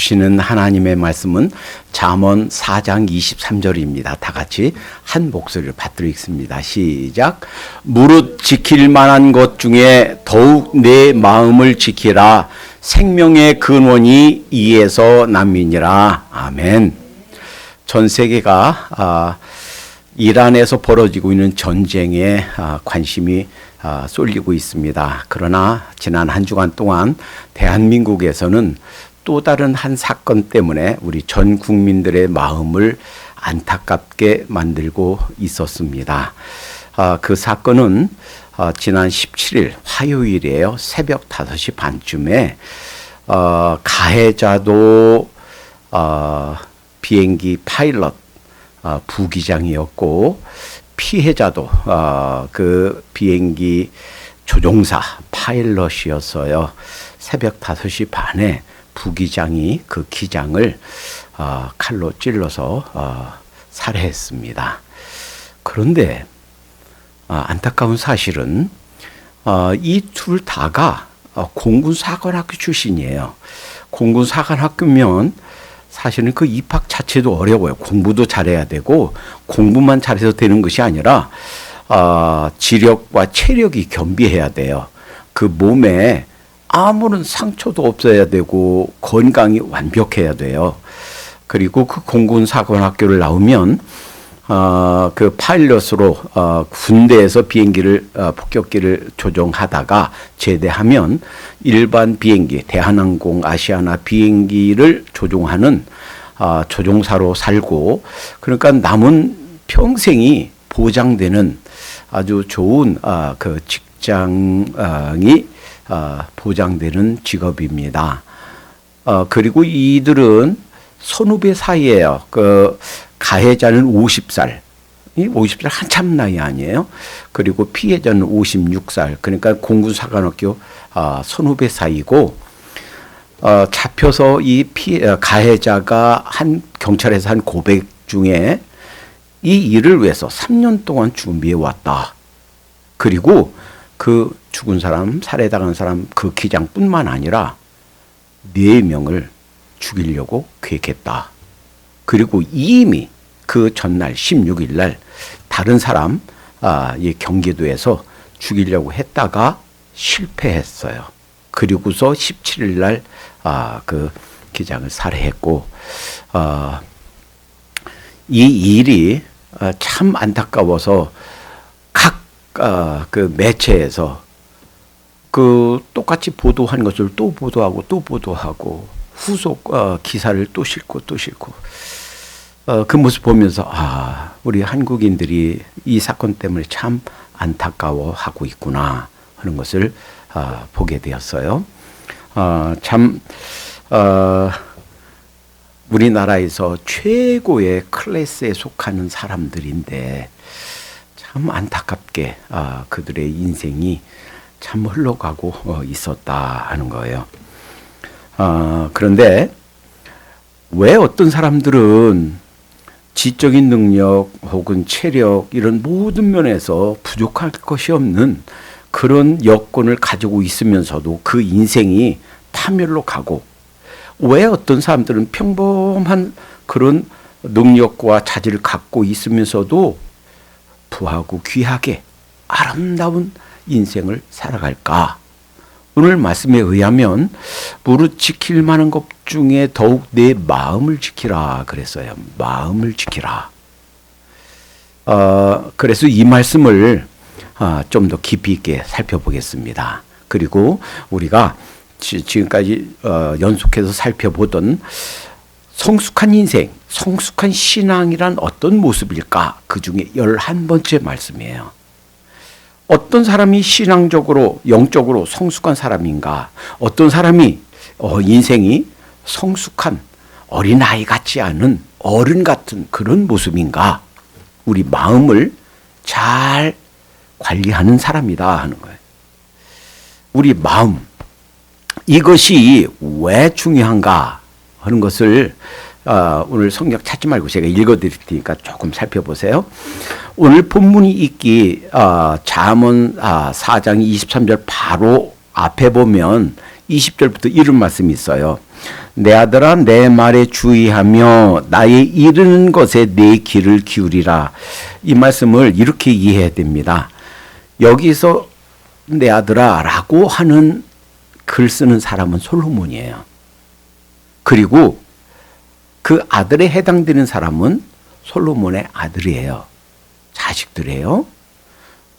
주시는 하나님의 말씀은 잠언 4장 23절입니다. 다 같이 한 목소리를 받들어 읽습니다. 시작. 무릇 지킬 만한 것 중에 더욱 내 마음을 지키라. 생명의 근원이 이에서 남이니라. 아멘. 전 세계가 이란에서 벌어지고 있는 전쟁에 관심이 쏠리고 있습니다. 그러나 지난 한 주간 동안 대한민국에서는 또 다른 한 사건 때문에 우리 전 국민들의 마음을 안타깝게 만들고 있었습니다. 그 사건은 지난 17일 화요일이에요. 새벽 5시 반쯤에 가해자도 비행기 파일럿 부기장이었고 피해자도 그 비행기 조종사 파일럿이었어요. 새벽 5시 반에 부기장이 그 기장을 칼로 찔러서 살해했습니다. 그런데 안타까운 사실은 이 둘 다가 공군사관학교 출신이에요. 공군사관학교면 사실은 그 입학 자체도 어려워요. 공부도 잘해야 되고 공부만 잘해서 되는 것이 아니라 지력과 체력이 겸비해야 돼요. 그 몸에 아무런 상처도 없어야 되고 건강이 완벽해야 돼요. 그리고 그 공군사관학교를 나오면 그 파일럿으로 군대에서 비행기를 폭격기를 조종하다가 제대하면 일반 비행기 대한항공 아시아나 비행기를 조종하는 조종사로 살고, 그러니까 남은 평생이 보장되는 아주 좋은 그 직장이 보장되는 직업입니다. 그리고 이들은 선후배 사이예요. 그 가해자는 50살, 50살 한참 나이 아니에요. 그리고 피해자는 56살. 그러니까 공군사관학교 선후배 사이고, 잡혀서 이 가해자가 경찰에서 한 고백 중에 이 일을 위해서 3년 동안 준비해 왔다. 그리고 그 죽은 사람, 살해당한 사람 그 기장뿐만 아니라 4명을 죽이려고 계획했다. 그리고 이미 그 전날 16일 날 다른 사람 이 경기도에서 죽이려고 했다가 실패했어요. 그리고서 17일 날 그 기장을 살해했고, 이 일이 참 안타까워서 그 매체에서 그 똑같이 보도한 것을 또 보도하고 또 보도하고 후속 기사를 또 싣고 또 싣고 그 모습 보면서 우리 한국인들이 이 사건 때문에 참 안타까워하고 있구나 하는 것을 보게 되었어요. 참 우리나라에서 최고의 클래스에 속하는 사람들인데 참 안타깝게 그들의 인생이 참 흘러가고 있었다 하는 거예요. 그런데 왜 어떤 사람들은 지적인 능력 혹은 체력 이런 모든 면에서 부족할 것이 없는 그런 여건을 가지고 있으면서도 그 인생이 파멸로 가고, 왜 어떤 사람들은 평범한 그런 능력과 자질을 갖고 있으면서도 부하고 귀하게 아름다운 인생을 살아갈까? 오늘 말씀에 의하면 무릇 지킬 만한 것 중에 더욱 내 마음을 지키라 그랬어요. 마음을 지키라. 그래서 이 말씀을 좀 더 깊이 있게 살펴보겠습니다. 그리고 우리가 지금까지 연속해서 살펴보던 성숙한 인생, 성숙한 신앙이란 어떤 모습일까? 그 중에 11번째 말씀이에요. 어떤 사람이 신앙적으로, 영적으로 성숙한 사람인가? 어떤 사람이 인생이 성숙한 어린아이 같지 않은 어른 같은 그런 모습인가? 우리 마음을 잘 관리하는 사람이다 하는 거예요. 우리 마음, 이것이 왜 중요한가 하는 것을 오늘 성경 찾지 말고 제가 읽어드릴 테니까 조금 살펴보세요. 오늘 본문이 있기 잠언 4장 23절 바로 앞에 보면 20절부터 이런 말씀이 있어요. 내 아들아 내 말에 주의하며 나의 이르는 것에 내 귀를 기울이라. 이 말씀을 이렇게 이해해야 됩니다. 여기서 내 아들아 라고 하는 글 쓰는 사람은 솔로몬이에요. 그리고 그 아들에 해당되는 사람은 솔로몬의 아들이에요. 자식들이에요.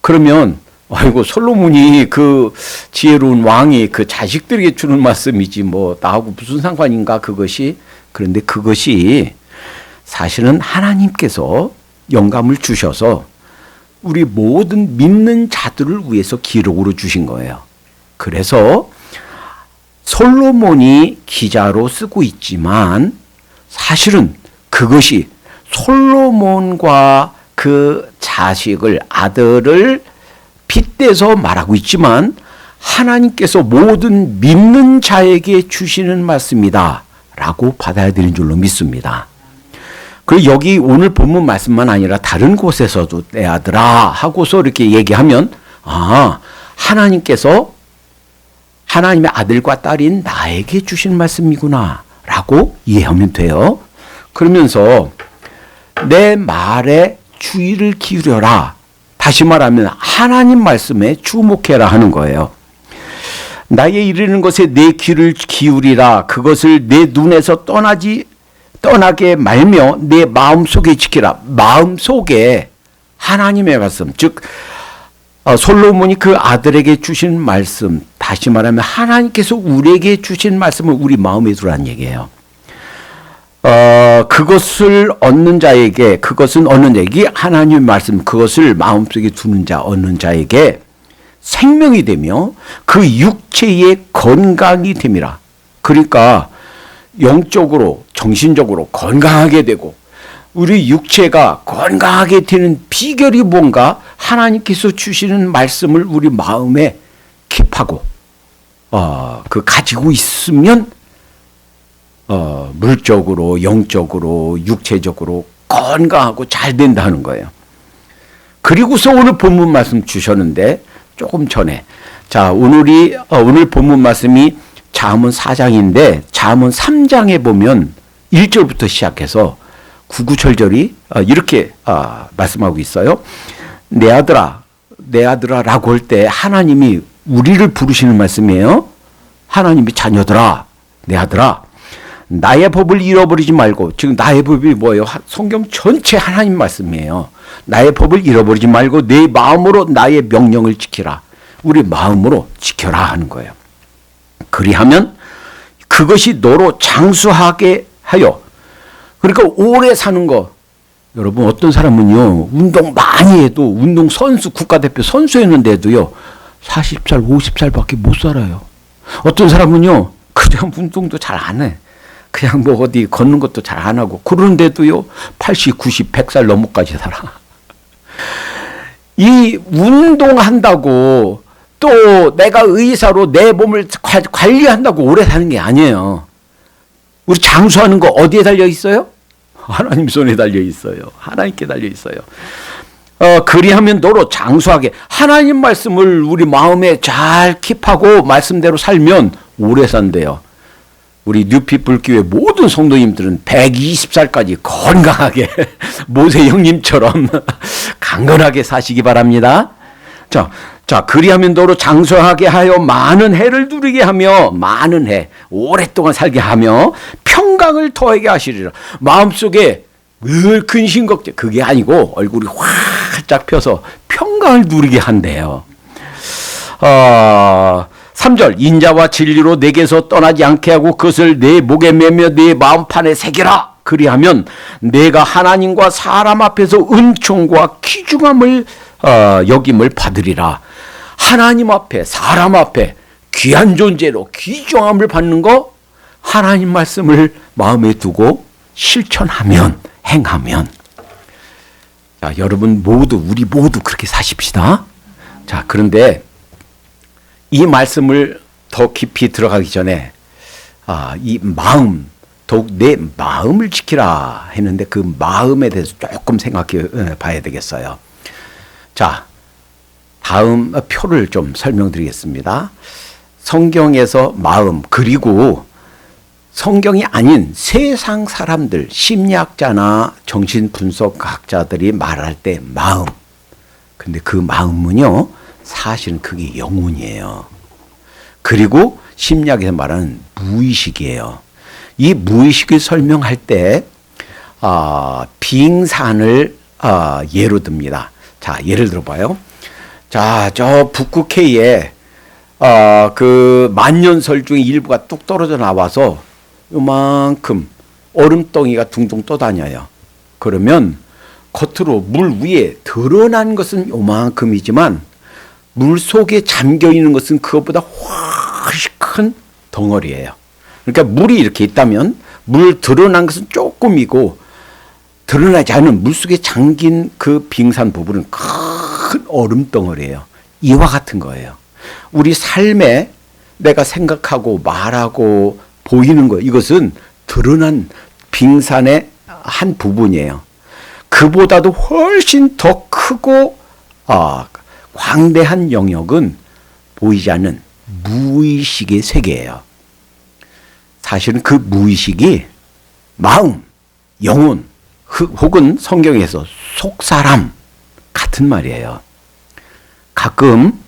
그러면 아이고 솔로몬이 그 지혜로운 왕이 그 자식들에게 주는 말씀이지 뭐 나하고 무슨 상관인가 그것이. 그런데 그것이 사실은 하나님께서 영감을 주셔서 우리 모든 믿는 자들을 위해서 기록으로 주신 거예요. 그래서 솔로몬이 기자로 쓰고 있지만 사실은 그것이 솔로몬과 그 자식을 아들을 빗대서 말하고 있지만 하나님께서 모든 믿는 자에게 주시는 말씀이다 라고 받아야 되는 줄로 믿습니다. 그리고 여기 오늘 본문 말씀만 아니라 다른 곳에서도 내 아들아 하고서 이렇게 얘기하면 하나님께서 하나님의 아들과 딸인 나에게 주신 말씀이구나 라고 이해하면 돼요. 그러면서 내 말에 주의를 기울여라. 다시 말하면 하나님 말씀에 주목해라 하는 거예요. 나의 이르는 것에 내 귀를 기울이라. 그것을 내 눈에서 떠나게 말며 내 마음속에 지키라. 마음속에 하나님의 말씀, 즉 솔로몬이 그 아들에게 주신 말씀, 다시 말하면 하나님께서 우리에게 주신 말씀을 우리 마음에 두라는 얘기예요. 그것을 얻는 자에게, 그것은 얻는 자에게 하나님의 말씀, 그것을 마음속에 두는 자, 얻는 자에게 생명이 되며 그 육체의 건강이 됨이라. 그러니까 영적으로, 정신적으로 건강하게 되고 우리 육체가 건강하게 되는 비결이 뭔가 하나님께서 주시는 말씀을 우리 마음에 킵하고 그 가지고 있으면 물적으로, 영적으로, 육체적으로 건강하고 잘 된다는 거예요. 그리고서 오늘 본문 말씀 주셨는데 조금 전에 오늘 본문 말씀이 잠언 4장인데 잠언 3장에 보면 1절부터 시작해서 구구절절이 이렇게 말씀하고 있어요. 내 아들아 라고 할 때 하나님이 우리를 부르시는 말씀이에요. 하나님이 자녀들아, 내 아들아, 나의 법을 잃어버리지 말고, 지금 나의 법이 뭐예요? 성경 전체 하나님 말씀이에요. 나의 법을 잃어버리지 말고 내 마음으로 나의 명령을 지키라. 우리 마음으로 지켜라 하는 거예요. 그리하면 그것이 너로 장수하게 하여. 그러니까 오래 사는 거. 여러분 어떤 사람은요 운동 많이 해도 운동 선수, 국가대표 선수였는데도요 40살 50살밖에 못 살아요. 어떤 사람은요 그냥 운동도 잘 안 해. 그냥 뭐 어디 걷는 것도 잘 안 하고 그러는데도요 80, 90, 100살 넘어까지 살아. 이 운동한다고 또 내가 의사로 내 몸을 관리한다고 오래 사는 게 아니에요. 우리 장수하는 거 어디에 달려 있어요? 하나님 손에 달려 있어요. 하나님께 달려 있어요. 그리하면 너로 장수하게. 하나님 말씀을 우리 마음에 잘 킵하고 말씀대로 살면 오래 산대요. 우리 뉴피플 교회 모든 성도님들은 120살까지 건강하게 모세 형님처럼 강건하게 사시기 바랍니다. 자, 그리하면 너로 장수하게 하여 많은 해를 누리게 하며 많은 해, 오랫동안 살게 하며 평강을 더하게 하시리라. 마음속에 늘 근심 걱정, 그게 아니고 얼굴이 활짝 펴서 평강을 누리게 한대요. 3절, 인자와 진리로 내게서 떠나지 않게 하고 그것을 내 목에 매며 내 마음판에 새겨라. 그리하면 내가 하나님과 사람 앞에서 은총과 귀중함을 여김을 받으리라. 하나님 앞에, 사람 앞에 귀한 존재로 귀중함을 받는 거, 하나님 말씀을 마음에 두고 실천하면, 행하면. 자, 여러분 모두, 우리 모두 그렇게 사십시다. 자, 그런데 이 말씀을 더 깊이 들어가기 전에 이 마음, 더욱 내 마음을 지키라 했는데 그 마음에 대해서 조금 생각해 봐야 되겠어요. 자, 다음 표를 좀 설명드리겠습니다. 성경에서 마음, 그리고 성경이 아닌 세상 사람들, 심리학자나 정신분석학자들이 말할 때 마음. 근데 그 마음은요, 사실은 그게 영혼이에요. 그리고 심리학에서 말하는 무의식이에요. 이 무의식을 설명할 때 빙산을 예로 듭니다. 자, 예를 들어봐요. 자, 저 북극해에 그 만년설 중에 일부가 뚝 떨어져 나와서 요만큼 얼음덩이가 둥둥 떠다녀요. 그러면 겉으로 물 위에 드러난 것은 요만큼이지만 물 속에 잠겨 있는 것은 그것보다 훨씬 큰 덩어리예요. 그러니까 물이 이렇게 있다면 물 드러난 것은 조금이고 드러나지 않은 물속에 잠긴 그 빙산 부분은 큰 얼음 덩어리예요. 이와 같은 거예요. 우리 삶에 내가 생각하고 말하고 보이는 것, 이것은 드러난 빙산의 한 부분이에요. 그보다도 훨씬 더 크고 광대한 영역은 보이지 않는 무의식의 세계예요. 사실은 그 무의식이 마음, 영혼, 혹은 성경에서 속사람 같은 말이에요. 가끔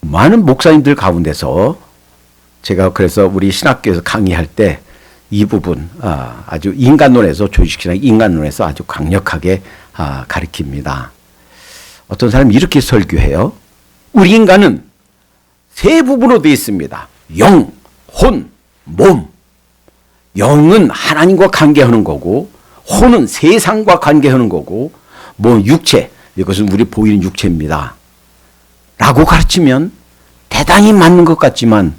많은 목사님들 가운데서 제가 그래서 우리 신학교에서 강의할 때 이 부분 아주 인간론에서 조직신학 인간론에서 아주 강력하게 가르칩니다. 어떤 사람이 이렇게 설교해요. 우리 인간은 세 부분으로 되어 있습니다. 영, 혼, 몸. 영은 하나님과 관계하는 거고, 혼은 세상과 관계하는 거고, 육체, 이것은 우리 보이는 육체입니다. 라고 가르치면 대단히 맞는 것 같지만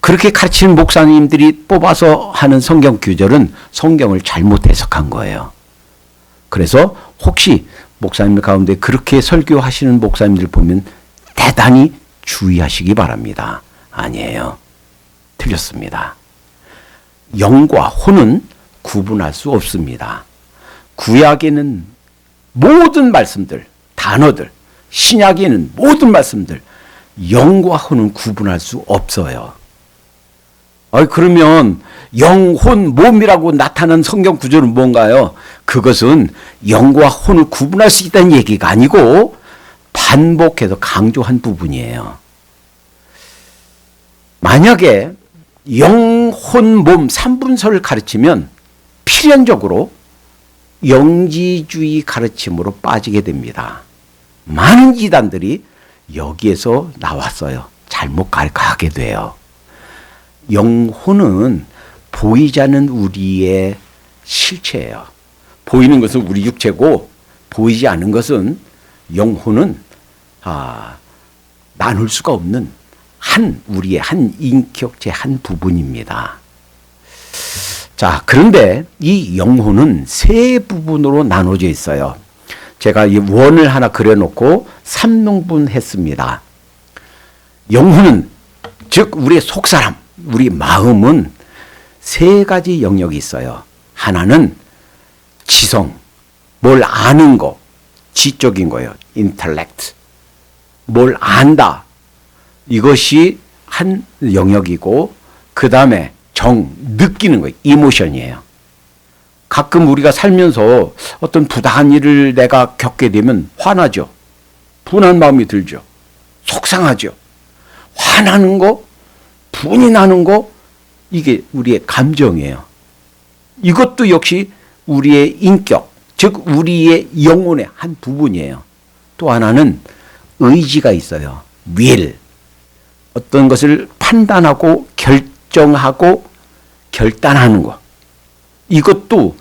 그렇게 가르치는 목사님들이 뽑아서 하는 성경 구절은 성경을 잘못 해석한 거예요. 그래서 혹시 목사님들 가운데 그렇게 설교하시는 목사님들 보면 대단히 주의하시기 바랍니다. 아니에요. 틀렸습니다. 영과 혼은 구분할 수 없습니다. 구약에는 모든 말씀들, 단어들, 신약에는 모든 말씀들, 영과 혼은 구분할 수 없어요. 그러면 영혼, 몸이라고 나타난 성경 구절은 뭔가요? 그것은 영과 혼을 구분할 수 있다는 얘기가 아니고 반복해서 강조한 부분이에요. 만약에 영, 혼, 몸 3분설을 가르치면 필연적으로 영지주의 가르침으로 빠지게 됩니다. 많은 이단들이 여기에서 나왔어요. 잘못 가게 돼요. 영혼은 보이지 않는 우리의 실체예요. 보이는 것은 우리 육체고 보이지 않는 것은 영혼은 나눌 수가 없는 우리의 한 인격체 한 부분입니다. 자, 그런데 이 영혼은 세 부분으로 나눠져 있어요. 제가 이 원을 하나 그려놓고 3등분 했습니다. 영혼은 즉 우리의 속사람, 우리 마음은 세 가지 영역이 있어요. 하나는 지성, 뭘 아는 거, 지적인 거예요. 인텔렉트. 뭘 안다. 이것이 한 영역이고 그 다음에 느끼는 거예요. 이모션이에요. 가끔 우리가 살면서 어떤 부당한 일을 내가 겪게 되면 화나죠. 분한 마음이 들죠. 속상하죠. 화나는 거, 분이 나는 거, 이게 우리의 감정이에요. 이것도 역시 우리의 인격, 즉 우리의 영혼의 한 부분이에요. 또 하나는 의지가 있어요. will. 어떤 것을 판단하고 결정하고 결단하는 것. 이것도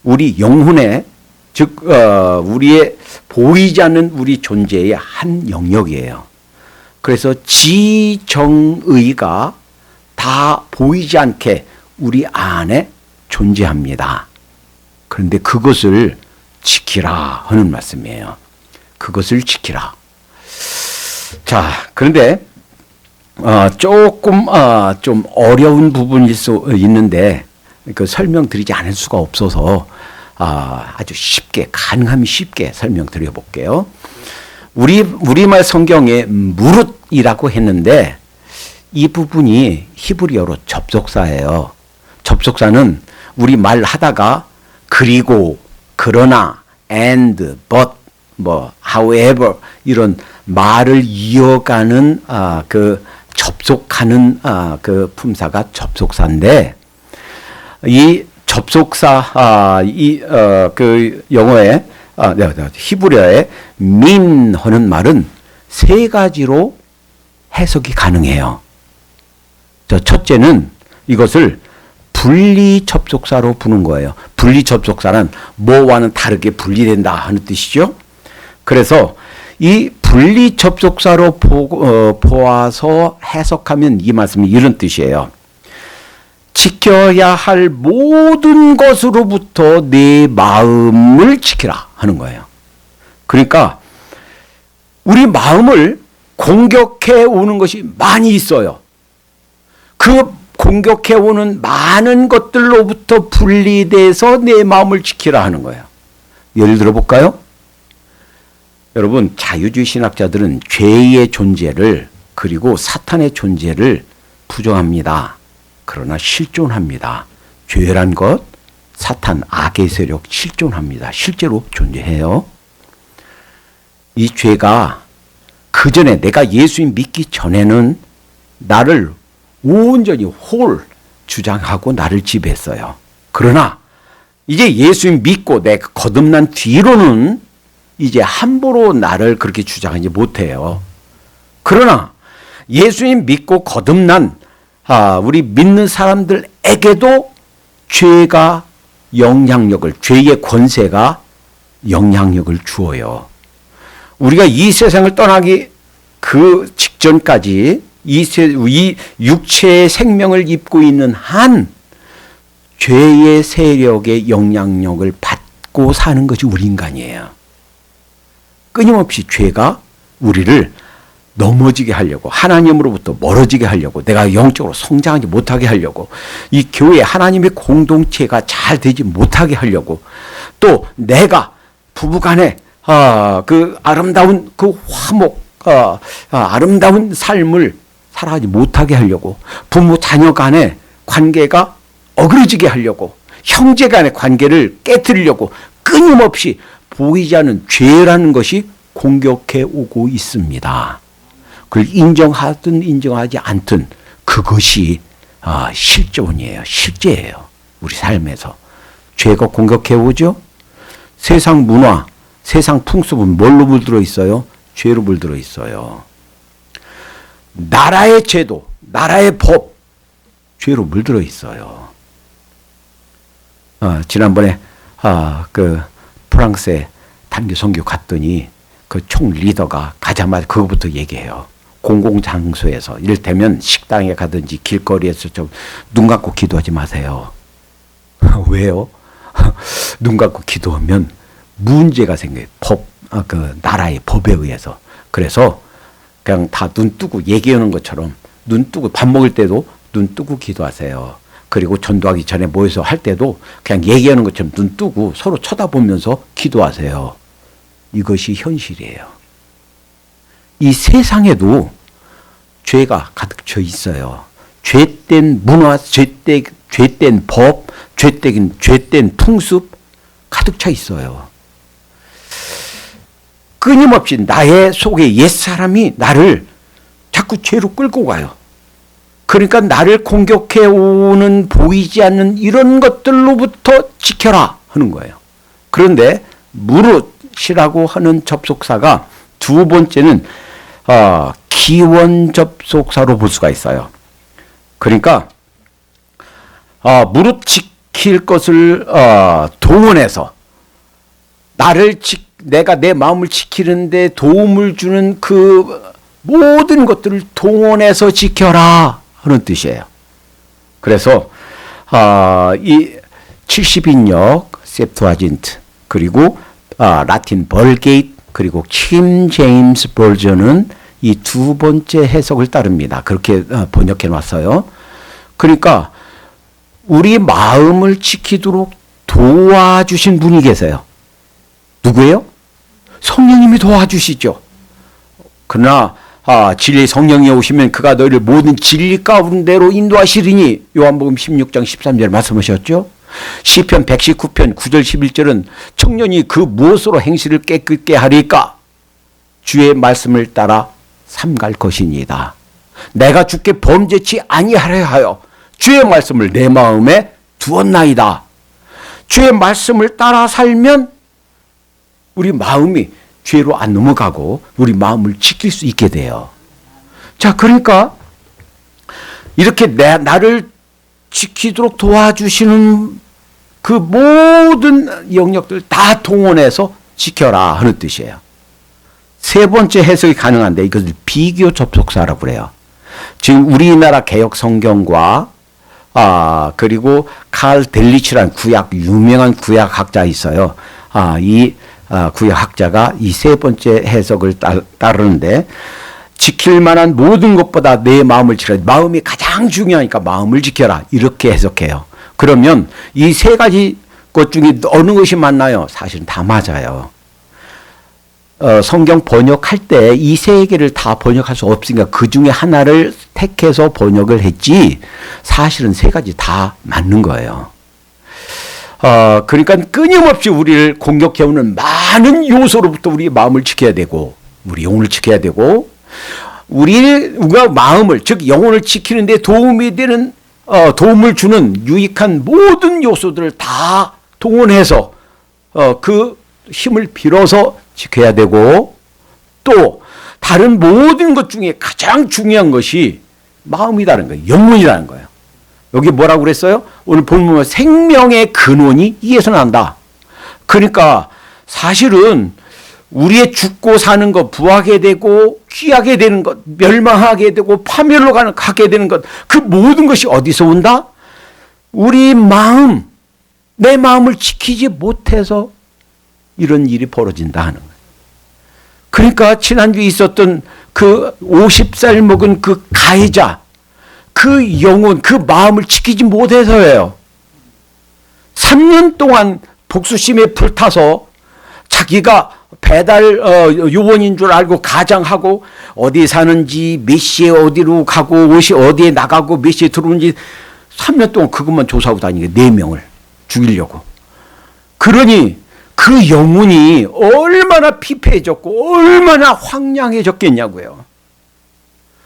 우리 영혼의 즉 우리의 보이지 않는 우리 존재의 한 영역이에요. 그래서 지정의가 다 보이지 않게 우리 안에 존재합니다. 그런데 그것을 지키라 하는 말씀이에요. 그것을 지키라. 자, 그런데 조금 좀 어려운 부분일 수 있는데 그 설명드리지 않을 수가 없어서 아주 쉽게, 가능하면 쉽게 설명드려 볼게요. 우리말 성경에 무릇이라고 했는데 이 부분이 히브리어로 접속사예요. 접속사는 우리 말 하다가 그리고, 그러나, and, but, however 이런 말을 이어가는 그 접속하는 그 품사가 접속사인데, 이 접속사 그 영어에 히브리어에 mean 하는 말은 세 가지로 해석이 가능해요. 첫째는 이것을 분리 접속사로 부는 거예요. 분리 접속사는 뭐와는 다르게 분리된다 하는 뜻이죠. 그래서 이 분리 접속사로 보아서 해석하면 이 말씀이 이런 뜻이에요. 지켜야 할 모든 것으로부터 내 마음을 지키라 하는 거예요. 그러니까 우리 마음을 공격해 오는 것이 많이 있어요. 그 공격해 오는 많은 것들로부터 분리돼서 내 마음을 지키라 하는 거예요. 예를 들어 볼까요? 여러분, 자유주의 신학자들은 죄의 존재를 그리고 사탄의 존재를 부정합니다. 그러나 실존합니다. 죄란 것, 사탄, 악의 세력 실존합니다. 실제로 존재해요. 이 죄가 그 전에 내가 예수님 믿기 전에는 나를 온전히 주장하고 나를 지배했어요. 그러나 이제 예수님 믿고 내가 거듭난 뒤로는 이제 함부로 나를 그렇게 주장하지 못해요. 그러나 예수님 믿고 거듭난 우리 믿는 사람들에게도 죄가 영향력을, 죄의 권세가 영향력을 주어요. 우리가 이 세상을 떠나기 그 직전까지 이 육체의 생명을 입고 있는 한 죄의 세력의 영향력을 받고 사는 것이 우리 인간이에요. 끊임없이 죄가 우리를 넘어지게 하려고, 하나님으로부터 멀어지게 하려고, 내가 영적으로 성장하지 못하게 하려고, 이 교회 하나님의 공동체가 잘 되지 못하게 하려고, 또 내가 부부간에 그 아름다운 그 화목, 아름다운 삶을 살아가지 못하게 하려고, 부모 자녀 간의 관계가 어그러지게 하려고, 형제 간의 관계를 깨뜨리려고 끊임없이 보이지 않는 죄라는 것이 공격해 오고 있습니다. 그걸 인정하든 인정하지 않든 그것이 실존이에요. 실제예요. 우리 삶에서. 죄가 공격해 오죠. 세상 문화, 세상 풍습은 뭘로 물들어 있어요? 죄로 물들어 있어요. 나라의 제도, 나라의 법, 죄로 물들어 있어요. 지난번에 그 프랑스에 단기 선교 갔더니 그 총 리더가 가자마자 그거부터 얘기해요. 공공장소에서, 이를테면 식당에 가든지 길거리에서 좀 눈 감고 기도하지 마세요. 왜요? 눈 감고 기도하면 문제가 생겨요. 그 나라의 법에 의해서. 그래서 그냥 다 눈 뜨고 얘기하는 것처럼 눈 뜨고 밥 먹을 때도 눈 뜨고 기도하세요. 그리고 전도하기 전에 모여서 할 때도 그냥 얘기하는 것처럼 눈 뜨고 서로 쳐다보면서 기도하세요. 이것이 현실이에요. 이 세상에도 죄가 가득 차 있어요. 죄된 문화, 죄된 법, 죄된 풍습 가득 차 있어요. 끊임없이 나의 속에 옛사람이 나를 자꾸 죄로 끌고 가요. 그러니까 나를 공격해 오는 보이지 않는 이런 것들로부터 지켜라 하는 거예요. 그런데 무릇이라고 하는 접속사가 두 번째는 기원 접속사로 볼 수가 있어요. 그러니까 무릇 지킬 것을 동원해서 내가 내 마음을 지키는데 도움을 주는 그 모든 것들을 동원해서 지켜라 하는 뜻이에요. 그래서 이 70인역 셉투아진트 그리고 라틴 벌게이트 그리고 킹 제임스 버전은 이 두 번째 해석을 따릅니다. 그렇게 번역해 놨어요. 그러니까 우리 마음을 지키도록 도와주신 분이 계세요. 누구예요? 성령님이 도와주시죠. 그러나 진리 성령이 오시면 그가 너희를 모든 진리 가운데로 인도하시리니 요한복음 16장 13절 말씀하셨죠. 시편 119편 9절 11절은 청년이 그 무엇으로 행실을 깨끗게 하리까? 주의 말씀을 따라 삼갈 것이니이다. 내가 주께 범죄치 아니하려 하여 주의 말씀을 내 마음에 두었나이다. 주의 말씀을 따라 살면 우리 마음이 죄로 안 넘어가고 우리 마음을 지킬 수 있게 돼요. 자, 그러니까 이렇게 나를 지키도록 도와주시는 그 모든 영역들 다 동원해서 지켜라 하는 뜻이에요. 세 번째 해석이 가능한데 이것을 비교 접속사라고 그래요. 지금 우리나라 개역 성경과 그리고 칼 델리치라는 유명한 구약학자 있어요. 이 구약학자가 이 세 번째 해석을 따르는데 지킬 만한 모든 것보다 내 마음을 지켜라. 마음이 가장 중요하니까 마음을 지켜라. 이렇게 해석해요. 그러면 이 세 가지 것 중에 어느 것이 맞나요? 사실은 다 맞아요. 성경 번역할 때 이 세 개를 다 번역할 수 없으니까 그 중에 하나를 택해서 번역을 했지 사실은 세 가지 다 맞는 거예요. 그러니까 끊임없이 우리를 공격해오는 많은 요소로부터 우리 마음을 지켜야 되고 우리 영혼을 지켜야 되고 우리가 마음을 즉 영혼을 지키는 데 도움이 되는 도움을 주는 유익한 모든 요소들을 다 동원해서 그 힘을 빌어서 지켜야 되고 또 다른 모든 것 중에 가장 중요한 것이 마음이라는 거예요. 영혼이라는 거예요. 여기 뭐라고 그랬어요? 오늘 보면 생명의 근원이 이에서 난다. 그러니까 사실은 우리의 죽고 사는 것, 부하게 되고 귀하게 되는 것, 멸망하게 되고 파멸로 가게 되는 것, 그 모든 것이 어디서 온다? 우리 마음, 내 마음을 지키지 못해서 이런 일이 벌어진다 하는 거예요. 그러니까 지난주에 있었던 그 50살 먹은 그 가해자, 그 영혼, 그 마음을 지키지 못해서예요. 3년 동안 복수심에 불타서 자기가 배달 요원인 줄 알고 가장하고 어디 사는지 몇 시에 어디로 가고 어디에 나가고 몇 시에 들어오는지 3년 동안 그것만 조사하고 다니게 4명을 죽이려고. 그러니 그 영혼이 얼마나 피폐해졌고 얼마나 황량해졌겠냐고요.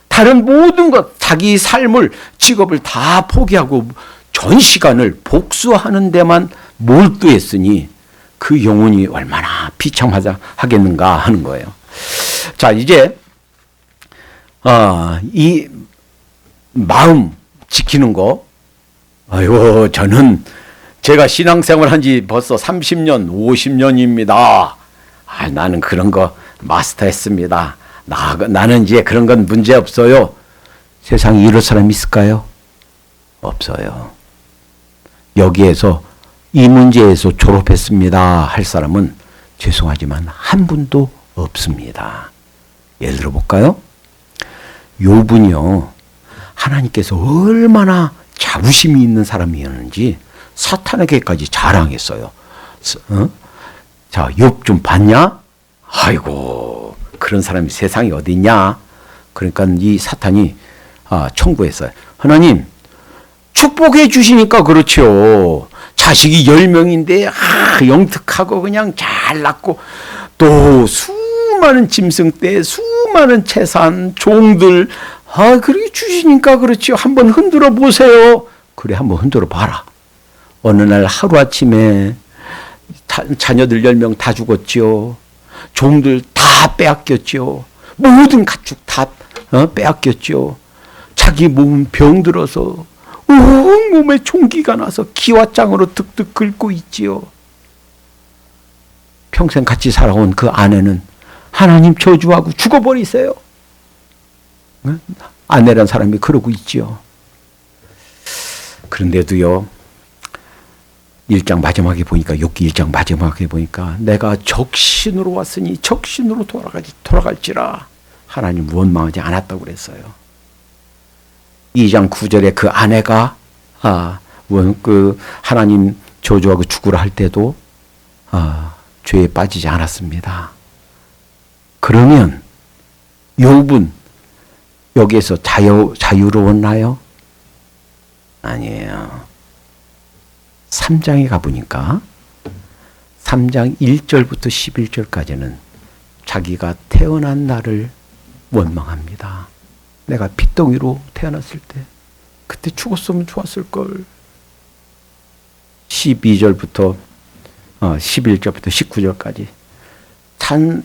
다른 모든 것, 자기 삶을, 직업을 다 포기하고 전 시간을 복수하는 데만 몰두했으니 그 영혼이 얼마나 비참하겠는가 하는 거예요. 자, 이제 이 마음 지키는 거, 아이고 저는 제가 신앙생활 한 지 벌써 30년, 50년입니다. 나는 그런 거 마스터했습니다. 나는 이제 그런 건 문제 없어요. 세상에 이럴 사람이 있을까요? 없어요. 여기에서 이 문제에서 졸업했습니다 할 사람은 죄송하지만 한 분도 없습니다. 예를 들어 볼까요? 욥은요, 하나님께서 얼마나 자부심이 있는 사람이었는지 사탄에게까지 자랑했어요. 자, 욥 좀 봤냐? 아이고, 그런 사람이 세상에 어디 있냐? 그러니까 이 사탄이 청구했어요. 하나님, 축복해 주시니까 그렇죠. 자식이 10명인데 영특하고 그냥 잘 낳고 또 수많은 짐승떼, 수많은 재산, 종들 그렇게 주시니까 그렇죠. 한번 흔들어 보세요. 그래, 한번 흔들어 봐라. 어느 날 하루아침에 자녀들 10명 다 죽었죠. 종들 다 빼앗겼죠. 모든 가축 다 빼앗겼죠. 자기 몸은 병들어서 온 몸에 총기가 나서 기와장으로 득득 긁고 있지요. 평생 같이 살아온 그 아내는 하나님 저주하고 죽어버리세요. 아내란 사람이 그러고 있지요. 그런데도요, 1장 마지막에 보니까, 욥기 1장 마지막에 보니까 내가 적신으로 왔으니 적신으로 돌아갈지라 하나님 원망하지 않았다고 그랬어요. 2장 9절에 그 아내가 그 하나님 저주하고 죽으라 할 때도 죄에 빠지지 않았습니다. 그러면 욥은 여기에서 자유로웠나요? 아니에요. 3장에 가보니까 3장 1절부터 11절까지는 자기가 태어난 날을 원망합니다. 내가 핏덩이로 태어났을 때 그때 죽었으면 좋았을걸. 12절부터 11절부터 19절까지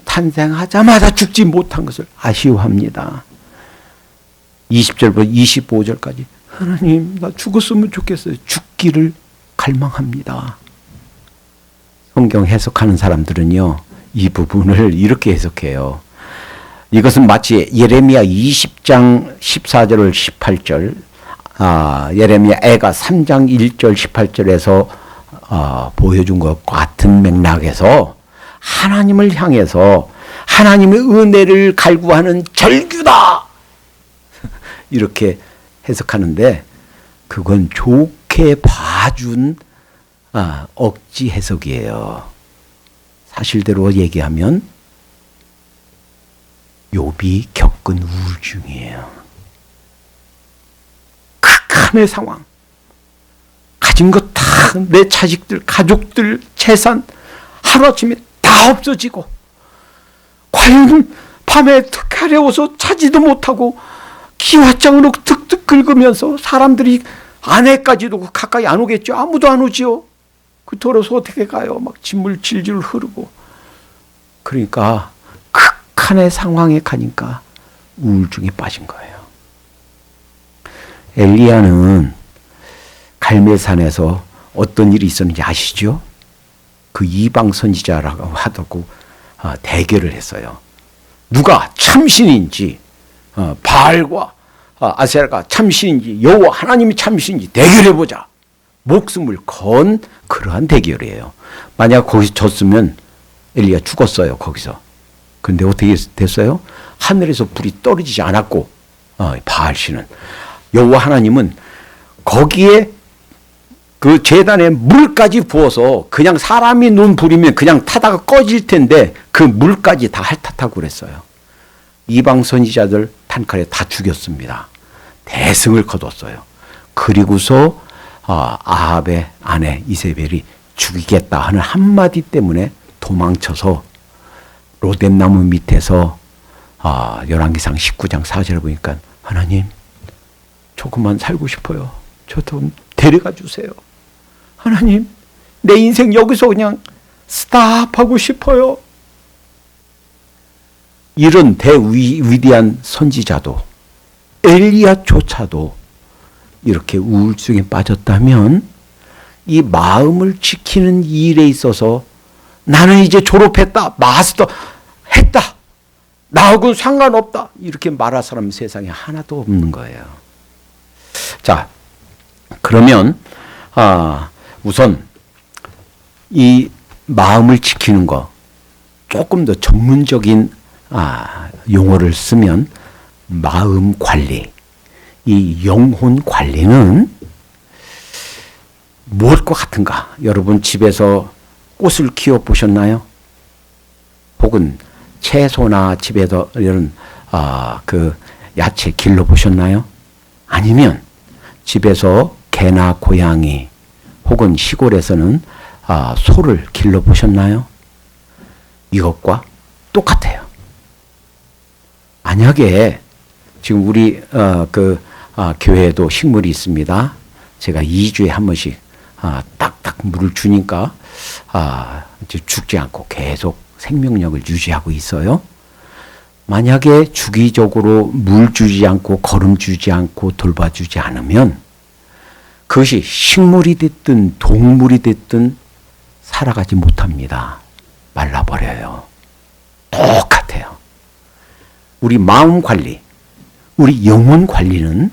탄생하자마자 죽지 못한 것을 아쉬워합니다. 20절부터 25절까지 하나님 나 죽었으면 좋겠어요. 죽기를 갈망합니다. 성경 해석하는 사람들은요, 이 부분을 이렇게 해석해요. 이것은 마치 예레미야 20장 14절 18절 예레미야 애가 3장 1절 18절에서 보여준 것 같은 맥락에서 하나님을 향해서 하나님의 은혜를 갈구하는 절규다 이렇게 해석하는데, 그건 좋게 봐준 억지 해석이에요. 사실대로 얘기하면 욥이 겪은 우울증이에요. 극한의 상황. 가진 것 다, 내 자식들, 가족들, 재산 하루아침에 다 없어지고, 과연 밤에 가려워서 자지도 못하고 기와장으로 득득 긁으면서 사람들이 아내까지도 가까이 안 오겠죠. 아무도 안 오지요. 그 돌아서 어떻게 가요? 막 진물 질질 흐르고. 그러니까 극한의 상황에 가니까 우울증에 빠진 거예요. 엘리야는 갈멜산에서 어떤 일이 있었는지 아시죠? 그 이방 선지자라고 하다고 대결을 했어요. 누가 참신인지, 바알과 아세라가 참신인지, 여호와 하나님이 참신인지 대결해보자. 목숨을 건 그러한 대결이에요. 만약 거기서 졌으면 엘리야 죽었어요, 거기서. 근데 어떻게 됐어요? 하늘에서 불이 떨어지지 않았고, 바알신은, 여호와 하나님은 거기에 그 제단에 물까지 부어서 그냥 사람이 놓은 불이면 그냥 타다가 꺼질 텐데 그 물까지 다 핥았다고 그랬어요. 이방 선지자들 단칼에 다 죽였습니다. 대승을 거뒀어요. 그리고서 아합의 아내 이세벨이 죽이겠다 하는 한마디 때문에 도망쳐서 로뎀나무 밑에서 열왕기상 19장 4절을 보니까 하나님 조금만 살고 싶어요. 저 좀 데려가 주세요. 하나님 내 인생 여기서 그냥 스탑하고 싶어요. 이런 위대한 선지자도 엘리야조차도 이렇게 우울증에 빠졌다면 이 마음을 지키는 일에 있어서 나는 이제 졸업했다, 마스터 했다, 나하고는 상관없다 이렇게 말할 사람은 세상에 하나도 없는 거예요. 자, 그러면 우선 이 마음을 지키는 거 조금 더 전문적인 용어를 쓰면 마음 관리, 이 영혼 관리는 무엇과 같은가? 여러분 집에서 꽃을 키워 보셨나요? 혹은 채소나 집에서 이런 그 야채 길러 보셨나요? 아니면 집에서 개나 고양이 혹은 시골에서는 소를 길러 보셨나요? 이것과 똑같아요. 만약에 지금 우리 교회에도 식물이 있습니다. 제가 2주에 한 번씩 딱딱 물을 주니까 이제 죽지 않고 계속 생명력을 유지하고 있어요. 만약에 주기적으로 물 주지 않고 거름 주지 않고 돌봐주지 않으면 그것이 식물이 됐든 동물이 됐든 살아가지 못합니다. 말라버려요. 똑같아요. 우리 마음 관리, 우리 영혼 관리는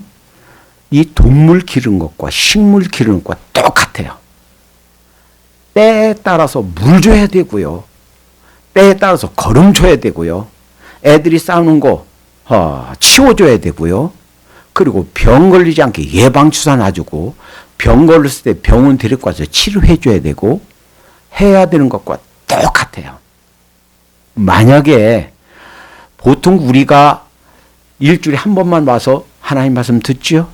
이 동물 기르는 것과 식물 기르는 것과 똑같아요. 때에 따라서 물 줘야 되고요. 때에 따라서 거름 줘야 되고요. 애들이 싸우는 거 치워줘야 되고요. 그리고 병 걸리지 않게 예방주사 놔주고 병 걸렸을 때 병원 데리고 가서 치료해줘야 되고 해야 되는 것과 똑같아요. 만약에 보통 우리가 일주일에 한 번만 와서 하나님 말씀 듣지요?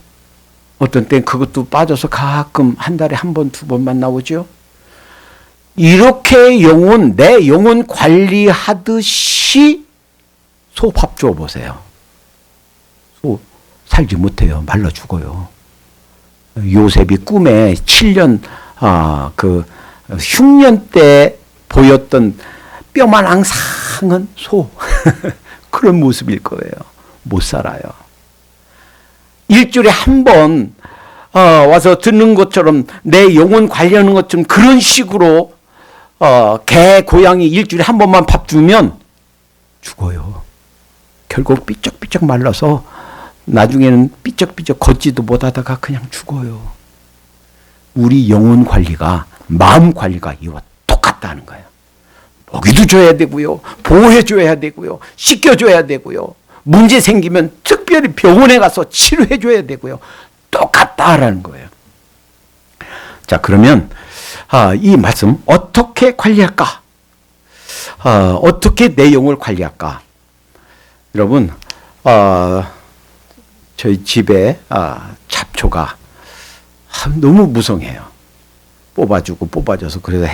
어떤 땐 그것도 빠져서 가끔 한 달에 한 번, 두 번만 나오죠? 이렇게 내 영혼 관리하듯이 소 밥 줘보세요. 소 살지 못해요. 말라 죽어요. 요셉이 꿈에 7년, 흉년 때 보였던 뼈만 앙상한 소. 그런 모습일 거예요. 못 살아요. 일주일에 한 번 와서 듣는 것처럼 내 영혼 관리하는 것처럼 그런 식으로 개, 고양이 일주일에 한 번만 밥 주면 죽어요. 결국 삐쩍삐쩍 말라서 나중에는 삐쩍삐쩍 걷지도 못하다가 그냥 죽어요. 우리 영혼 관리가, 마음 관리가 이와 똑같다는 거예요. 먹이도 줘야 되고요. 보호해줘야 되고요. 씻겨줘야 되고요. 문제 생기면 특별히 병원에 가서 치료해줘야 되고요. 똑같다라는 거예요. 자, 그러면 이 말씀 어떻게 관리할까? 어떻게 내 영을 관리할까? 여러분, 저희 집에 잡초가 너무 무성해요. 뽑아주고 뽑아줘서 그래서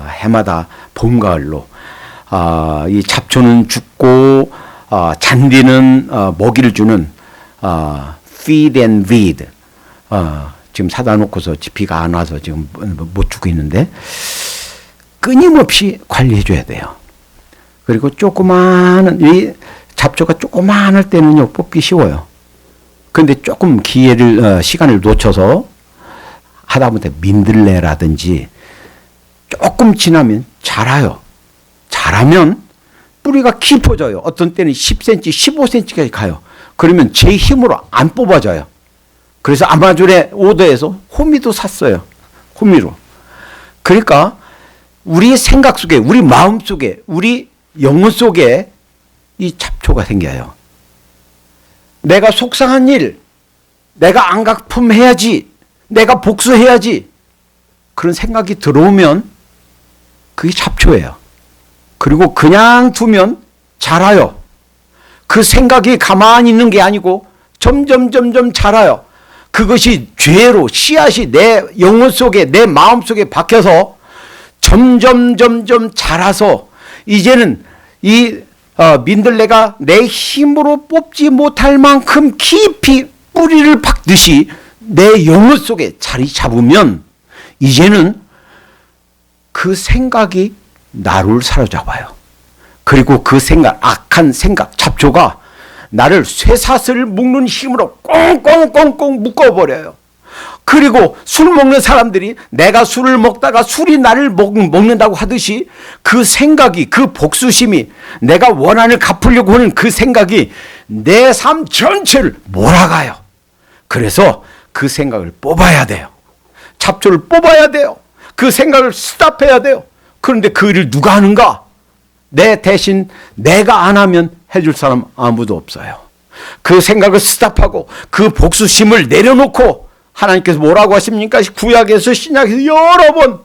해마다 봄, 가을로 이 잡초는 죽고 잔디는 먹이를 주는 feed and weed 지금 사다 놓고서 비가 안 와서 지금 못 주고 있는데 끊임없이 관리해 줘야 돼요. 그리고 조그마한 이 잡초가 조그마할 때는요 뽑기 쉬워요. 그런데 조금 시간을 놓쳐서 하다못해 민들레라든지 조금 지나면 자라요. 자라면 뿌리가 깊어져요. 어떤 때는 10cm, 15cm까지 가요. 그러면 제 힘으로 안 뽑아져요. 그래서 아마존의 오더에서 호미도 샀어요. 호미로. 그러니까 우리 생각 속에, 우리 마음 속에, 우리 영혼 속에 이 잡초가 생겨요. 내가 속상한 일, 내가 안갚음해야지, 내가 복수해야지, 그런 생각이 들어오면 그게 잡초예요. 그리고 그냥 두면 자라요. 그 생각이 가만히 있는 게 아니고 점점 자라요. 그것이 죄로 씨앗이 내 영혼 속에, 내 마음 속에 박혀서 점점 자라서 이제는 이 민들레가 내 힘으로 뽑지 못할 만큼 깊이 뿌리를 박듯이 내 영혼 속에 자리 잡으면 이제는 그 생각이 나를 사로잡아요. 그리고 그 생각, 악한 생각, 잡초가 나를 쇠사슬을 묶는 힘으로 꽁꽁꽁꽁 묶어버려요. 그리고 술 먹는 사람들이 내가 술을 먹다가 술이 나를 먹는다고 하듯이 그 생각이, 그 복수심이, 내가 원한을 갚으려고 하는 그 생각이 내 삶 전체를 몰아가요. 그래서 그 생각을 뽑아야 돼요. 잡초를 뽑아야 돼요. 그 생각을 스탑해야 돼요. 그런데 그 일을 누가 하는가? 내 대신 내가 안 하면 해줄 사람 아무도 없어요. 그 생각을 스탑하고 그 복수심을 내려놓고 하나님께서 뭐라고 하십니까? 구약에서 신약에서 여러 번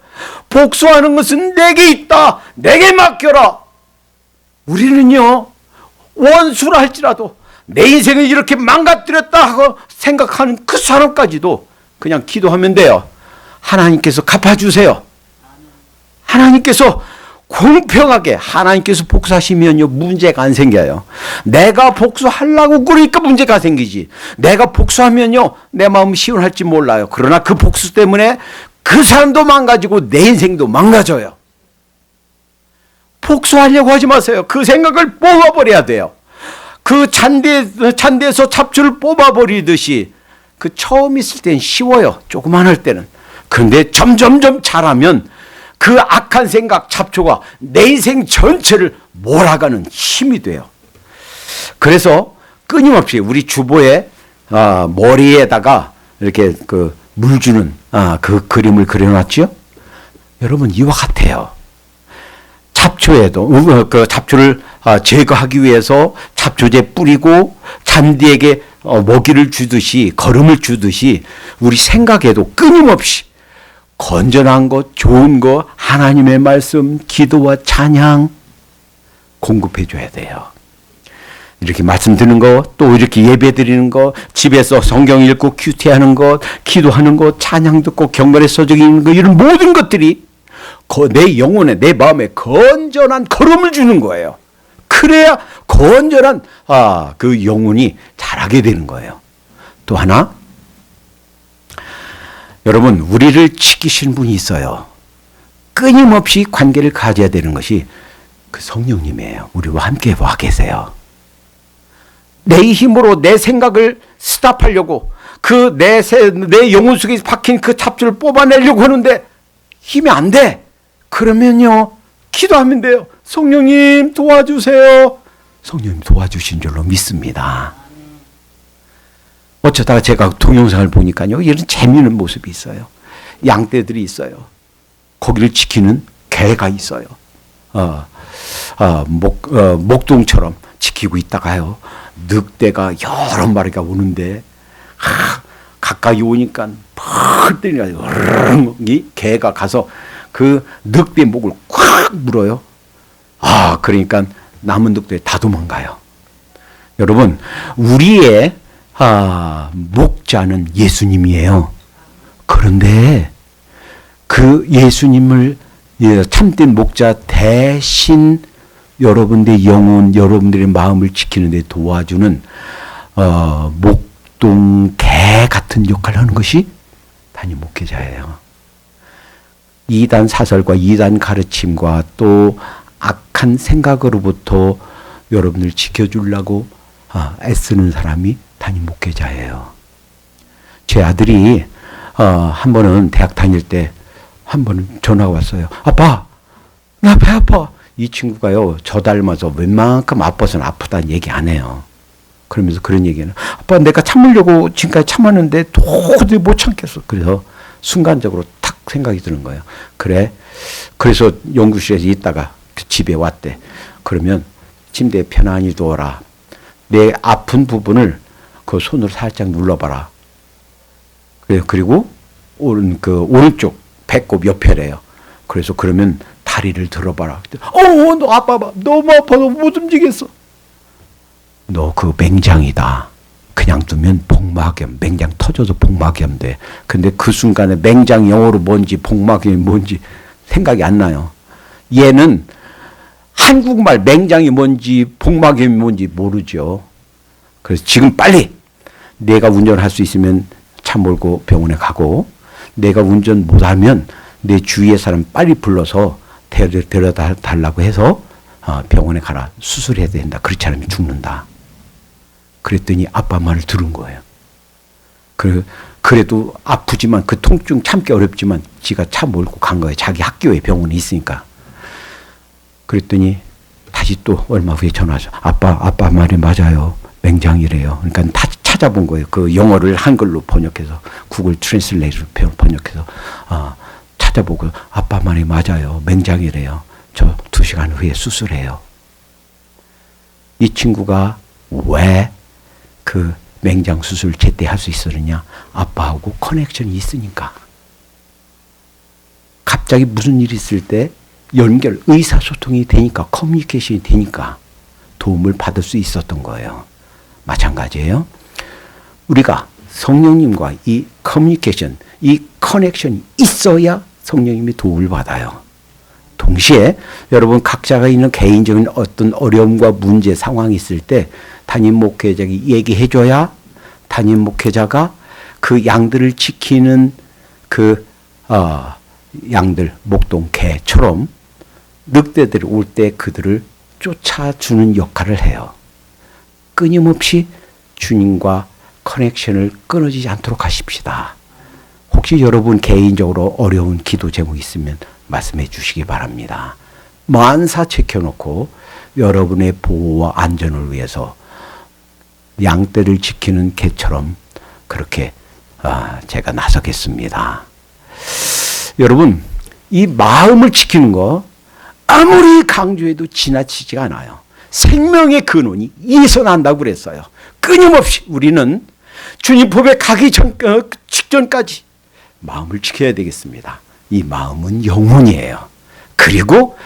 복수하는 것은 내게 있다. 내게 맡겨라. 우리는요, 원수라 할지라도 내 인생을 이렇게 망가뜨렸다 하고 생각하는 그 사람까지도 그냥 기도하면 돼요. 하나님께서 갚아주세요. 하나님께서 공평하게 하나님께서 복수하시면요 문제가 안 생겨요. 내가 복수하려고 그러니까 문제가 생기지. 내가 복수하면요 내 마음 시원할지 몰라요. 그러나 그 복수 때문에 그 사람도 망가지고 내 인생도 망가져요. 복수하려고 하지 마세요. 그 생각을 뽑아버려야 돼요. 그 잔디에서 잡초를 뽑아버리듯이 그 처음 있을 땐 쉬워요. 조그만 할 때는. 그런데 점점 자라면 그 악한 생각, 잡초가 내 인생 전체를 몰아가는 힘이 돼요. 그래서 끊임없이 우리 주보에 머리에다가 이렇게 그 물 주는 그 그림을 그려놨죠. 여러분 이와 같아요. 잡초에도 그 잡초를 제거하기 위해서 잡초제 뿌리고 잔디에게 먹이를 주듯이, 거름을 주듯이 우리 생각에도 끊임없이 건전한 것, 좋은 것, 하나님의 말씀, 기도와 찬양 공급해 줘야 돼요. 이렇게 말씀 듣는 거, 또 이렇게 예배 드리는 거, 집에서 성경 읽고 큐티하는 것, 기도하는 것, 찬양 듣고 경건에 써적이는 거, 이런 모든 것들이 내 영혼에, 내 마음에 건전한 걸음을 주는 거예요. 그래야 건전한 그 영혼이 자라게 되는 거예요. 또 하나, 여러분, 우리를 지키시는 분이 있어요. 끊임없이 관계를 가져야 되는 것이 그 성령님이에요. 우리와 함께 와 계세요. 내 힘으로 내 생각을 스탑하려고 내 영혼 속에 박힌 그 잡초를 뽑아내려고 하는데 힘이 안 돼. 그러면요, 기도하면 돼요. 성령님 도와주세요. 성령님 도와주신 줄로 믿습니다. 어쩌다가 제가 동영상을 보니까요, 이런 재미있는 모습이 있어요. 양떼들이 있어요. 거기를 지키는 개가 있어요. 목동처럼 지키고 있다가요, 늑대가 여러 마리가 오는데 가까이 오니까 펄 때리니까 이 개가 가서 그 늑대 목을 꽉 물어요. 그러니까 남은 늑대 다 도망가요. 여러분, 우리의 목자는 예수님이에요. 그런데 그 예수님을 참된 목자 대신 여러분들의 영혼, 여러분들의 마음을 지키는 데 도와주는 목동 개 같은 역할을 하는 것이 담임 목회자예요. 이단 사설과 이단 가르침과 또 악한 생각으로부터 여러분을 지켜주려고 애쓰는 사람이 담임 목회자예요. 제 아들이 한 번은 대학 다닐 때 한 번은 전화가 왔어요. 아빠, 나 배 아파. 이 친구가요, 저 닮아서 웬만큼 아파서는 아프다는 얘기 안 해요. 그러면서 그런 얘기는, 아빠 내가 참으려고 지금까지 참았는데 도저히 못 참겠어. 그래서 순간적으로 탁 생각이 드는 거예요. 그래. 그래서 연구실에서 있다가 집에 왔대. 그러면 침대에 편안히 누워라. 내 아픈 부분을 그 손으로 살짝 눌러봐라. 그리고 오른쪽 배꼽 옆에래요. 그래서 그러면 다리를 들어봐라. 너 아빠 봐. 너무 아파서 못 움직였어. 너 그 맹장이다. 그냥 두면 복막염, 맹장 터져서 복막염 돼. 근데 그 순간에 맹장 영어로 뭔지 복막염이 뭔지 생각이 안 나요. 얘는 한국말 맹장이 뭔지 복막염이 뭔지 모르죠. 그래서 지금 빨리 내가 운전할 수 있으면 차 몰고 병원에 가고, 내가 운전 못하면 내 주위의 사람 빨리 불러서 데려다 달라고 해서 병원에 가라. 수술해야 된다. 그렇지 않으면 죽는다. 그랬더니 아빠 말을 들은 거예요. 그래도 아프지만 그 통증 참기 어렵지만 지가 차 몰고 간 거예요. 자기 학교에 병원이 있으니까. 그랬더니 다시 또 얼마 후에 전화 와서 아빠 말이 맞아요. 맹장이래요. 그러니까 다 찾아본 거예요. 그 영어를 한글로 번역해서 구글 트랜슬레이트로 번역해서 찾아보고 아빠 말이 맞아요. 맹장이래요. 저 2시간 후에 수술해요. 이 친구가 왜 그 맹장 수술 제때 할 수 있었느냐? 아빠하고 커넥션이 있으니까. 갑자기 무슨 일이 있을 때 연결, 의사소통이 되니까, 커뮤니케이션이 되니까 도움을 받을 수 있었던 거예요. 마찬가지예요. 우리가 성령님과 이 커뮤니케이션, 이 커넥션이 있어야 성령님이 도움을 받아요. 동시에 여러분 각자가 있는 개인적인 어떤 어려움과 문제 상황이 있을 때 담임 목회자가 얘기해줘야 담임 목회자가 그 양들을 지키는 그 양들, 목동 개처럼 늑대들이 올 때 그들을 쫓아주는 역할을 해요. 끊임없이 주님과 커넥션을 끊어지지 않도록 하십시다. 혹시 여러분 개인적으로 어려운 기도 제목이 있으면 말씀해 주시기 바랍니다. 만사 지켜놓고 여러분의 보호와 안전을 위해서 양떼를 지키는 개처럼 그렇게 제가 나서겠습니다. 여러분, 이 마음을 지키는 거 아무리 강조해도 지나치지가 않아요. 생명의 근원이 이에서 난다고 그랬어요. 끊임없이 우리는 주님 법에 가기 직전까지 마음을 지켜야 되겠습니다. 이 마음은 영혼이에요. 그리고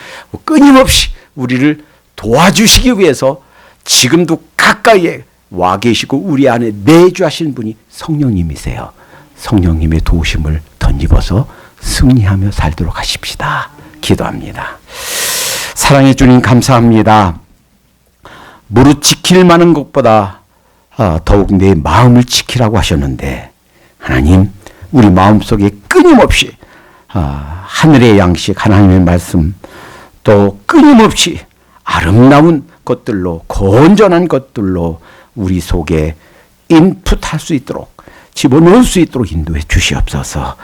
끊임없이 우리를 도와주시기 위해서 지금도 가까이에 와 계시고 우리 안에 내주하신 분이 성령님이세요. 성령님의 도우심을 덧입어서 승리하며 살도록 하십시다. 기도합니다. 사랑해 주님 감사합니다. 무릇 지킬 만한 것보다 더욱 내 마음을 지키라고 하셨는데 하나님 우리 마음속에 끊임없이 하늘의 양식 하나님의 말씀 또 끊임없이 아름다운 것들로 건전한 것들로 우리 속에 인풋할 수 있도록 집어넣을 수 있도록 인도해 주시옵소서.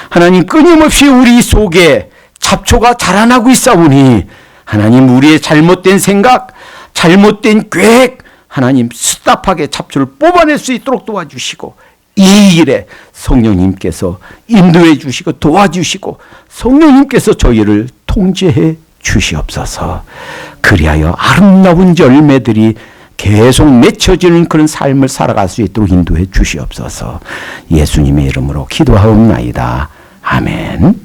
하나님 끊임없이 우리 속에 잡초가 자라나고 있사오니 하나님 우리의 잘못된 생각 잘못된 계획 하나님 스탑하게 잡초를 뽑아낼 수 있도록 도와주시고 이 일에 성령님께서 인도해 주시고 도와주시고 성령님께서 저희를 통제해 주시옵소서. 그리하여 아름다운 열매들이 계속 맺혀지는 그런 삶을 살아갈 수 있도록 인도해 주시옵소서. 예수님의 이름으로 기도하옵나이다. 아멘.